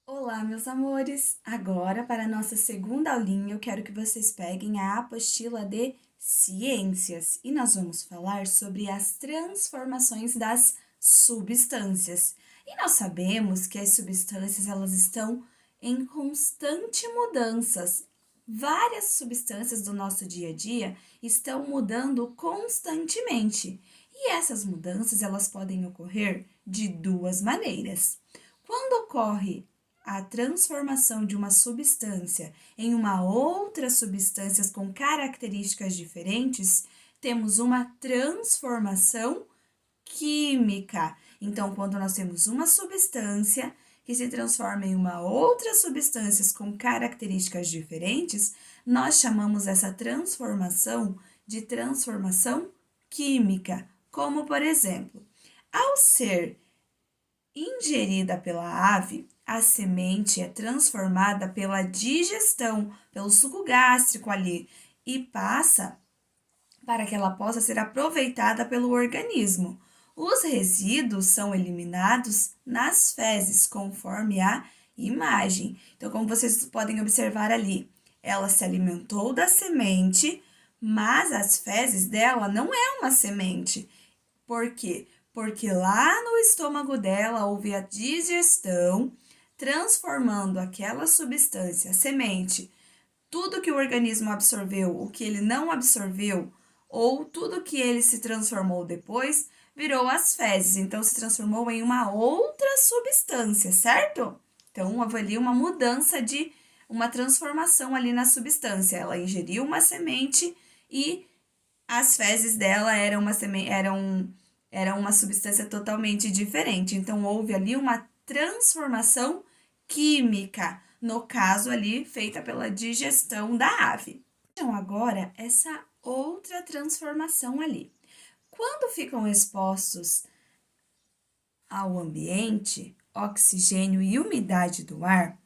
Olá, meus amores! Agora, para a nossa segunda aulinha, eu quero que vocês peguem a apostila de Ciências e nós vamos falar sobre as transformações das substâncias. E nós sabemos que as substâncias elas estão em constante mudanças. Várias substâncias do nosso dia a dia estão mudando constantemente. E essas mudanças elas podem ocorrer de duas maneiras. Quando ocorre a transformação de uma substância em uma outra substância com características diferentes, temos uma transformação química. Então, quando nós temos uma substância que se transforma em uma outra substância com características diferentes, nós chamamos essa transformação de transformação química. Como, por exemplo, ao ser ingerida pela ave, a semente é transformada pela digestão, pelo suco gástrico ali, e passa para que ela possa ser aproveitada pelo organismo. Os resíduos são eliminados nas fezes, conforme a imagem. Então, como vocês podem observar ali, ela se alimentou da semente, mas as fezes dela não é uma semente. Por quê? Porque lá no estômago dela houve a digestão, transformando aquela substância, a semente, tudo que o organismo absorveu, o que ele não absorveu, ou tudo que ele se transformou depois, virou as fezes. Então, se transformou em uma outra substância, certo? Então, houve ali uma mudança de uma transformação ali na substância. Ela ingeriu uma semente e as fezes dela eram uma substância totalmente diferente. Então, houve ali uma transformação química, no caso ali, feita pela digestão da ave. Então, agora, essa outra transformação ali. Quando ficam expostos ao ambiente, oxigênio e umidade do ar,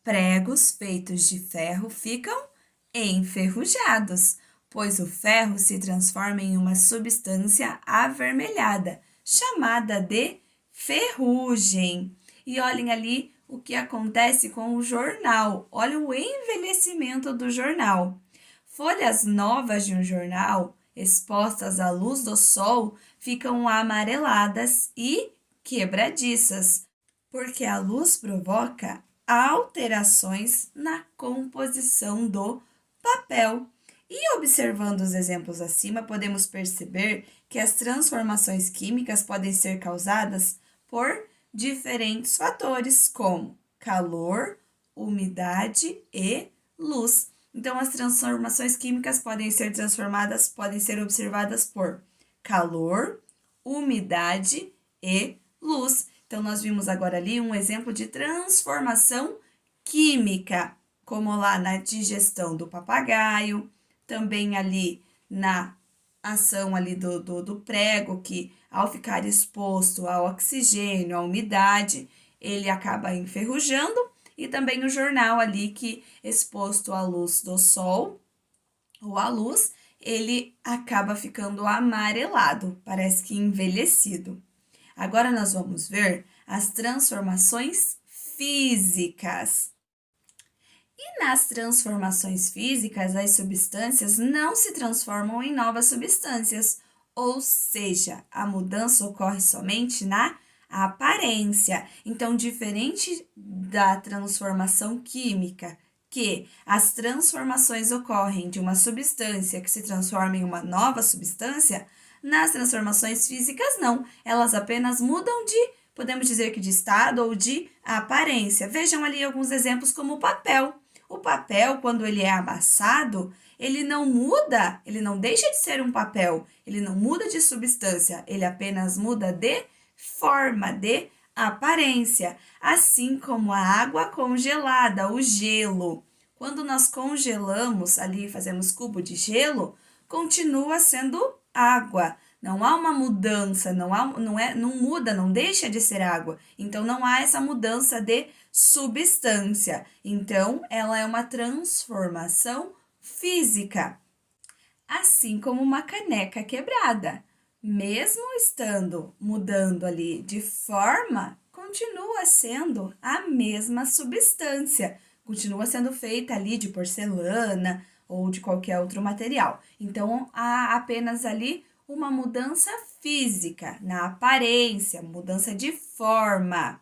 pregos feitos de ferro ficam enferrujados, pois o ferro se transforma em uma substância avermelhada, chamada de ferrugem. E olhem ali o que acontece com o jornal. Olha o envelhecimento do jornal. Folhas novas de um jornal, expostas à luz do sol, ficam amareladas e quebradiças, porque a luz provoca alterações na composição do papel. E observando os exemplos acima, podemos perceber que as transformações químicas podem ser causadas por diferentes fatores, como calor, umidade e luz. Então, as transformações químicas podem ser observadas por calor, umidade e luz. Então, nós vimos agora ali um exemplo de transformação química, como lá na digestão do papagaio, também ali na ação ali do prego, que ao ficar exposto ao oxigênio, à umidade, ele acaba enferrujando, e também o jornal ali que exposto à luz do sol ou à luz, ele acaba ficando amarelado, parece que envelhecido. Agora nós vamos ver as transformações físicas. E nas transformações físicas, as substâncias não se transformam em novas substâncias, ou seja, a mudança ocorre somente na aparência. Então, diferente da transformação química, que as transformações ocorrem de uma substância que se transforma em uma nova substância, nas transformações físicas não, elas apenas mudam de, podemos dizer que de estado ou de aparência. Vejam ali alguns exemplos como o papel. O papel, quando ele é amassado, ele não muda, ele não deixa de ser um papel, ele não muda de substância, ele apenas muda de forma, de aparência, assim como a água congelada, o gelo. Quando nós congelamos ali, fazemos cubo de gelo, continua sendo água. Não há uma mudança, não muda, não deixa de ser água. Então, não há essa mudança de substância. Então, ela é uma transformação física. Assim como uma caneca quebrada. Mesmo estando mudando ali de forma, continua continua sendo a mesma substância, continua sendo feita ali de porcelana ou de qualquer outro material. Então, há apenas ali uma mudança física, na aparência, mudança de forma.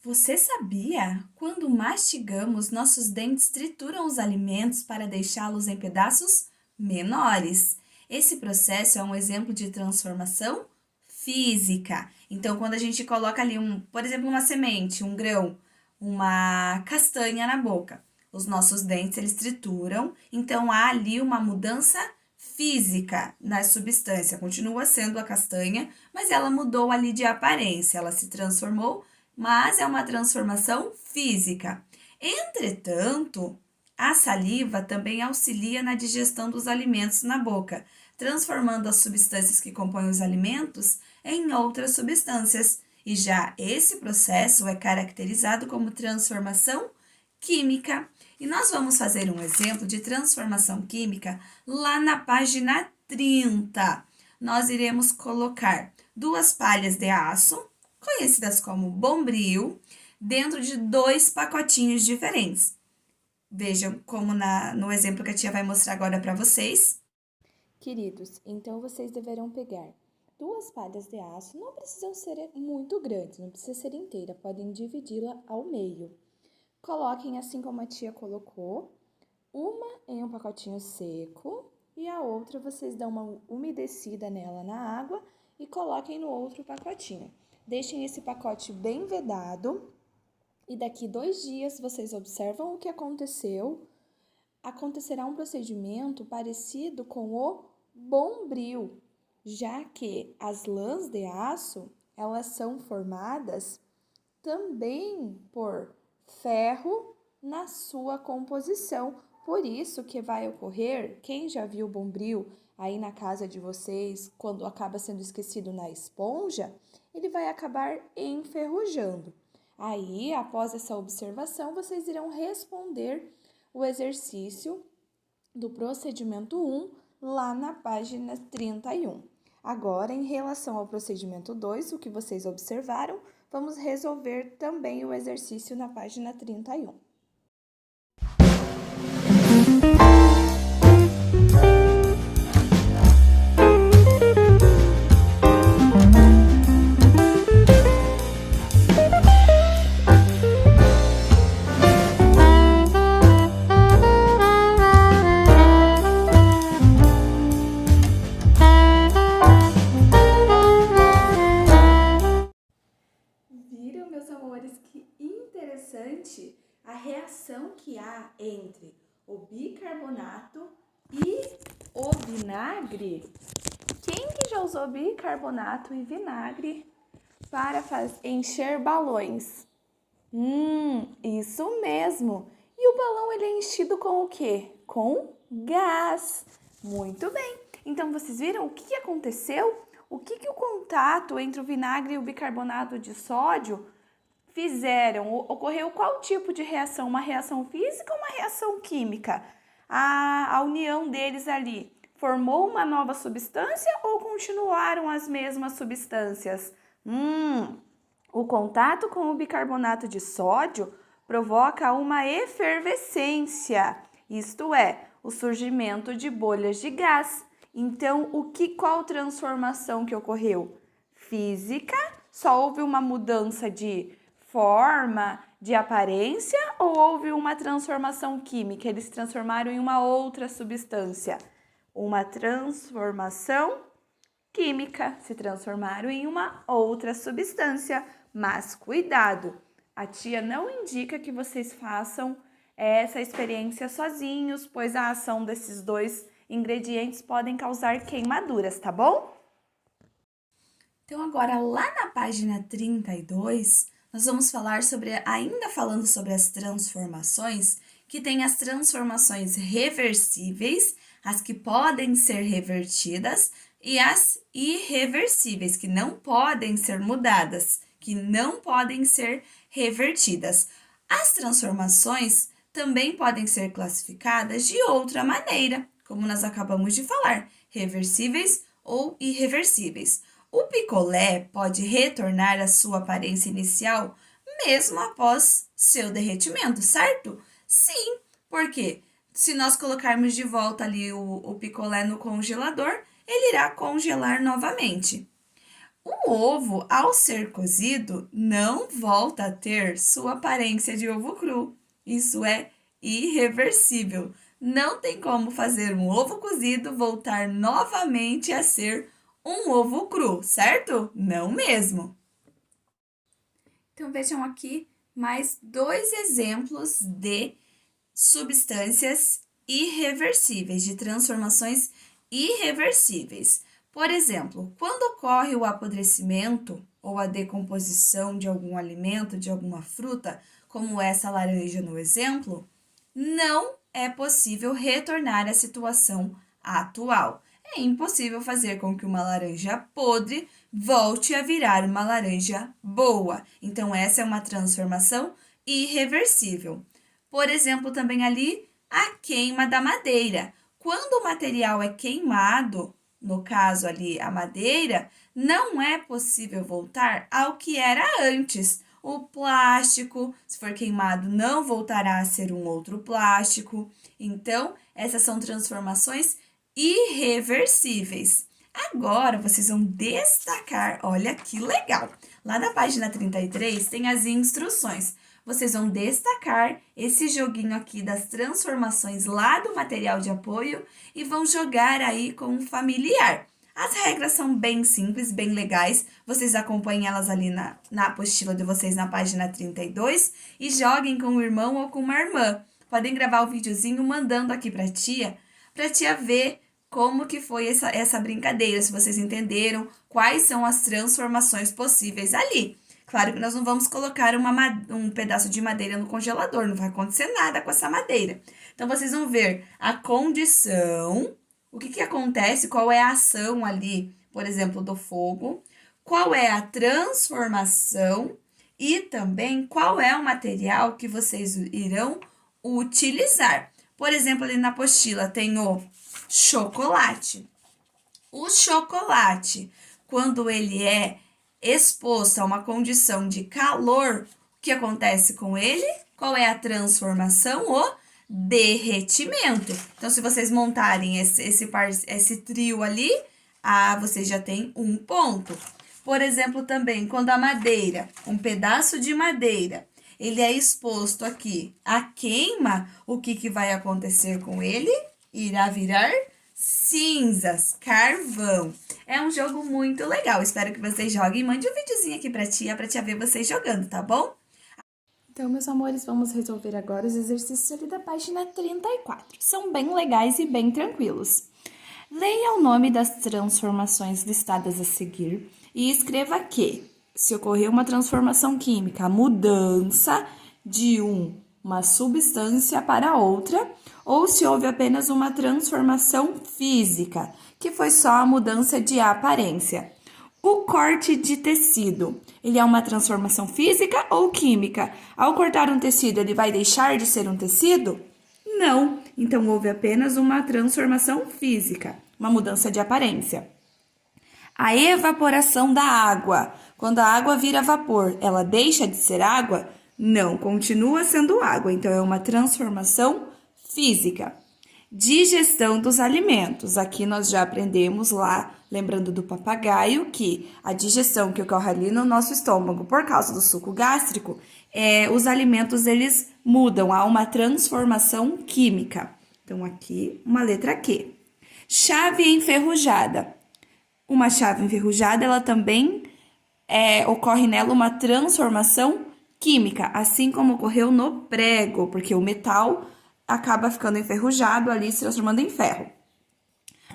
Você sabia? Quando mastigamos, nossos dentes trituram os alimentos para deixá-los em pedaços menores. Esse processo é um exemplo de transformação física. Então, quando a gente coloca ali por exemplo, uma semente, um grão, uma castanha na boca, os nossos dentes eles trituram, então há ali uma mudança física na substância. Continua sendo a castanha, mas ela mudou ali de aparência, ela se transformou, mas é uma transformação física. Entretanto, a saliva também auxilia na digestão dos alimentos na boca, transformando as substâncias que compõem os alimentos em outras substâncias. E já esse processo é caracterizado como transformação química. E nós vamos fazer um exemplo de transformação química lá na página 30. Nós iremos colocar 2 palhas de aço, conhecidas como bombril, dentro de 2 pacotinhos diferentes. Vejam como no exemplo que a tia vai mostrar agora para vocês. Queridos, então vocês deverão pegar 2 palhas de aço, não precisam ser muito grandes, não precisa ser inteira, podem dividi-la ao meio. Coloquem assim como a tia colocou, uma em um pacotinho seco e a outra vocês dão uma umedecida nela na água e coloquem no outro pacotinho. Deixem esse pacote bem vedado e daqui 2 dias vocês observam o que aconteceu. Acontecerá um procedimento parecido com o bombril, já que as lãs de aço, elas são formadas também por ferro na sua composição. Por isso que vai ocorrer, quem já viu bombril aí na casa de vocês, quando acaba sendo esquecido na esponja, ele vai acabar enferrujando. Aí, após essa observação, vocês irão responder o exercício do procedimento 1 lá na página 31. Agora, em relação ao procedimento 2, o que vocês observaram, vamos resolver também o exercício na página 31. Viram, meus amores, que interessante a reação que há entre o bicarbonato e o vinagre? Quem que já usou bicarbonato e vinagre para encher balões? Isso mesmo! E o balão ele é enchido com o quê? Com gás. Muito bem! Então, vocês viram o que aconteceu? O que o contato entre o vinagre e o bicarbonato de sódio fizeram? Ocorreu qual tipo de reação? Uma reação física ou uma reação química? A união deles ali formou uma nova substância ou continuaram as mesmas substâncias? O contato com o bicarbonato de sódio provoca uma efervescência, isto é, o surgimento de bolhas de gás. Então, qual transformação que ocorreu? Física? Só houve uma mudança de forma, de aparência ou houve uma transformação química? Eles se transformaram em uma outra substância. Uma transformação química, se transformaram em uma outra substância. Mas cuidado, a tia não indica que vocês façam essa experiência sozinhos, pois a ação desses 2 ingredientes podem causar queimaduras, tá bom? Então, agora, lá na página 32, nós vamos falar ainda falando sobre as transformações, que tem as transformações reversíveis, as que podem ser revertidas, e as irreversíveis, que não podem ser mudadas, que não podem ser revertidas. As transformações também podem ser classificadas de outra maneira, como nós acabamos de falar, reversíveis ou irreversíveis. O picolé pode retornar à sua aparência inicial mesmo após seu derretimento, certo? Sim, porque se nós colocarmos de volta ali o picolé no congelador, ele irá congelar novamente. O ovo, ao ser cozido, não volta a ter sua aparência de ovo cru. Isso é irreversível. Não tem como fazer um ovo cozido voltar novamente a ser um ovo cru, certo? Não mesmo. Então, vejam aqui mais 2 exemplos de substâncias irreversíveis, de transformações irreversíveis. Por exemplo, quando ocorre o apodrecimento ou a decomposição de algum alimento, de alguma fruta, como essa laranja no exemplo, não é possível retornar à situação atual. É impossível fazer com que uma laranja podre volte a virar uma laranja boa. Então, essa é uma transformação irreversível. Por exemplo, também ali, a queima da madeira. Quando o material é queimado, no caso ali a madeira, não é possível voltar ao que era antes. O plástico, se for queimado, não voltará a ser um outro plástico. Então, essas são transformações irreversíveis. Agora, vocês vão destacar, olha que legal. Lá na página 33 tem as instruções. Vocês vão destacar esse joguinho aqui das transformações lá do material de apoio e vão jogar aí com um familiar. As regras são bem simples, bem legais. Vocês acompanhem elas ali na apostila de vocês na página 32 e joguem com o irmão ou com uma irmã. Podem gravar o videozinho mandando aqui para tia ver como que foi essa brincadeira, se vocês entenderam quais são as transformações possíveis ali. Claro que nós não vamos colocar um pedaço de madeira no congelador, não vai acontecer nada com essa madeira. Então, vocês vão ver a condição, o que acontece, qual é a ação ali, por exemplo, do fogo, qual é a transformação e também qual é o material que vocês irão utilizar. Por exemplo, ali na apostila tem o chocolate. O chocolate, quando ele é exposto a uma condição de calor, o que acontece com ele? Qual é a transformação? O derretimento. Então, se vocês montarem esse trio ali, vocês já têm um ponto. Por exemplo, também, quando a madeira, um pedaço de madeira, ele é exposto aqui à queima, o que vai acontecer com ele? Irá virar cinzas, carvão. É um jogo muito legal. Espero que vocês joguem. Mande um videozinho aqui pra tia ver vocês jogando, tá bom? Então, meus amores, vamos resolver agora os exercícios ali da página 34. São bem legais e bem tranquilos. Leia o nome das transformações listadas a seguir e escreva que, se ocorreu uma transformação química, a mudança de uma substância para outra, ou se houve apenas uma transformação física, que foi só a mudança de aparência. O corte de tecido, ele é uma transformação física ou química? Ao cortar um tecido, ele vai deixar de ser um tecido? Não, então houve apenas uma transformação física, uma mudança de aparência. A evaporação da água, quando a água vira vapor, ela deixa de ser água? Não, continua sendo água, então é uma transformação física. Digestão dos alimentos. Aqui nós já aprendemos lá, lembrando do papagaio, que a digestão que ocorre ali no nosso estômago por causa do suco gástrico, os alimentos eles mudam, há uma transformação química. Então, aqui, uma letra Q. Chave enferrujada. Uma chave enferrujada, ela também ocorre nela uma transformação química, assim como ocorreu no prego, porque o metal acaba ficando enferrujado ali, se transformando em ferro.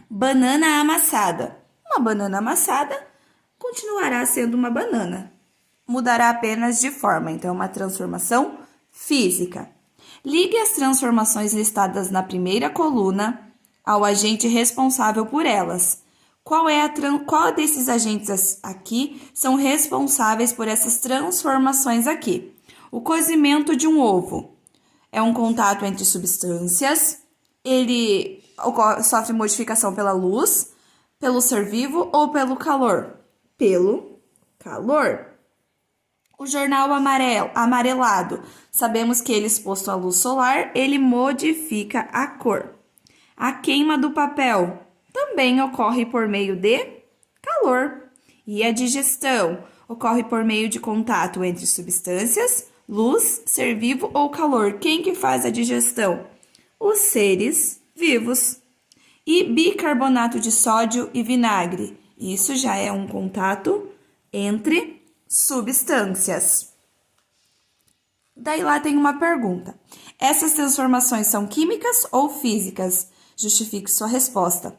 Banana amassada. Uma banana amassada continuará sendo uma banana. Mudará apenas de forma, então é uma transformação física. Ligue as transformações listadas na primeira coluna ao agente responsável por elas. Qual desses agentes aqui são responsáveis por essas transformações aqui? O cozimento de um ovo é um contato entre substâncias, ele sofre modificação pela luz, pelo ser vivo ou pelo calor? pelo calor. O jornal amarelado, sabemos que ele exposto à luz solar, ele modifica a cor. A queima do papel também ocorre por meio de calor. E a digestão ocorre por meio de contato entre substâncias, luz, ser vivo ou calor. Quem que faz a digestão? Os seres vivos. E bicarbonato de sódio e vinagre. Isso já é um contato entre substâncias. Daí lá tem uma pergunta. Essas transformações são químicas ou físicas? Justifique sua resposta.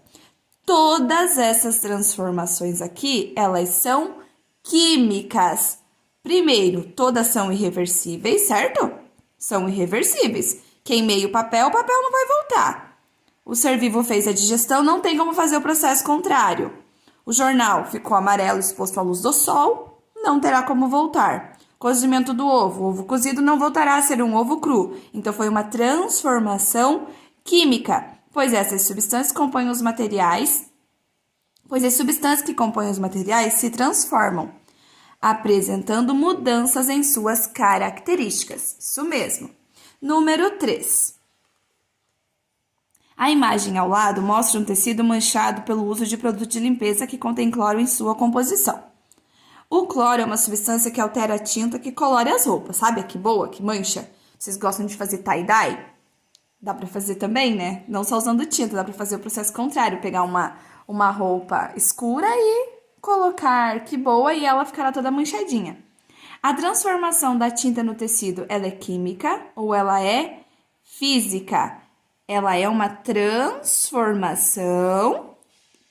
Todas essas transformações aqui, elas são químicas. Primeiro, todas são irreversíveis, certo? São irreversíveis. Queimei o papel não vai voltar. O ser vivo fez a digestão, não tem como fazer o processo contrário. O jornal ficou amarelo exposto à luz do sol, não terá como voltar. Cozimento do ovo. O ovo cozido não voltará a ser um ovo cru. Então, foi uma transformação química, pois as substâncias que compõem os materiais se transformam, apresentando mudanças em suas características. Isso mesmo. Número 3. A imagem ao lado mostra um tecido manchado pelo uso de produto de limpeza que contém cloro em sua composição. O cloro é uma substância que altera a tinta que colore as roupas, sabe? Que boa, que mancha. Vocês gostam de fazer tie-dye? Dá pra fazer também, né? Não só usando tinta, dá pra fazer o processo contrário. Pegar uma roupa escura e colocar que boa e ela ficará toda manchadinha. A transformação da tinta no tecido, ela é química ou ela é física? Ela é uma transformação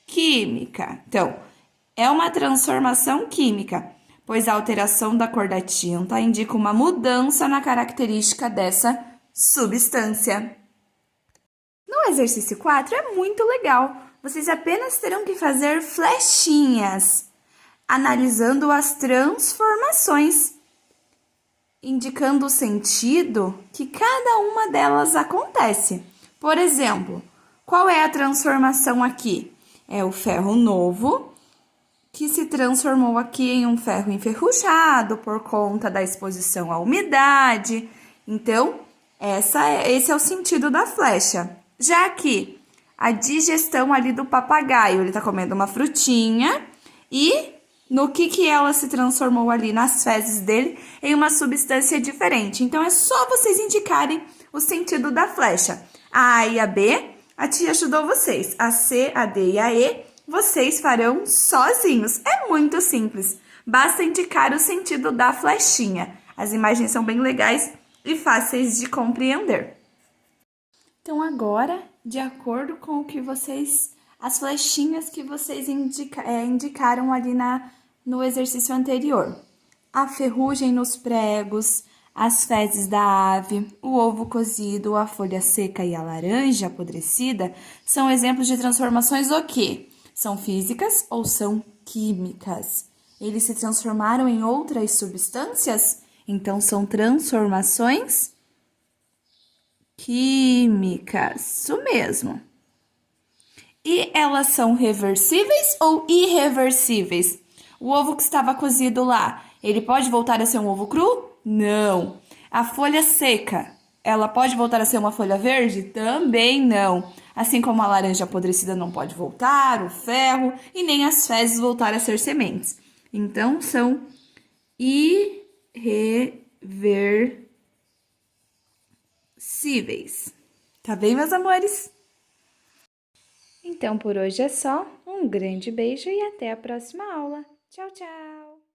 química. Então, é uma transformação química, pois a alteração da cor da tinta indica uma mudança na característica dessa substância. No exercício 4 é muito legal. Vocês apenas terão que fazer flechinhas, analisando as transformações, indicando o sentido que cada uma delas acontece. Por exemplo, qual é a transformação aqui? É o ferro novo que se transformou aqui em um ferro enferrujado por conta da exposição à umidade. Então, esse é o sentido da flecha. Já que a digestão ali do papagaio, ele está comendo uma frutinha e no que ela se transformou ali nas fezes dele em uma substância diferente. Então, é só vocês indicarem o sentido da flecha. A A e a B, a tia ajudou vocês. A C, a D e a E, vocês farão sozinhos. É muito simples. Basta indicar o sentido da flechinha. As imagens são bem legais e fáceis de compreender. Então, agora, de acordo com o que as flechinhas que vocês indicaram ali no exercício anterior. A ferrugem nos pregos, as fezes da ave, o ovo cozido, a folha seca e a laranja apodrecida são exemplos de transformações o quê? São físicas ou são químicas? Eles se transformaram em outras substâncias? Então, são transformações químicas. Isso mesmo. E elas são reversíveis ou irreversíveis? O ovo que estava cozido lá, ele pode voltar a ser um ovo cru? Não. A folha seca, ela pode voltar a ser uma folha verde? Também não. Assim como a laranja apodrecida não pode voltar, o ferro e nem as fezes voltar a ser sementes. Então, são irreversíveis. Tá bem, meus amores? Então, por hoje é só. Um grande beijo e até a próxima aula. Tchau, tchau!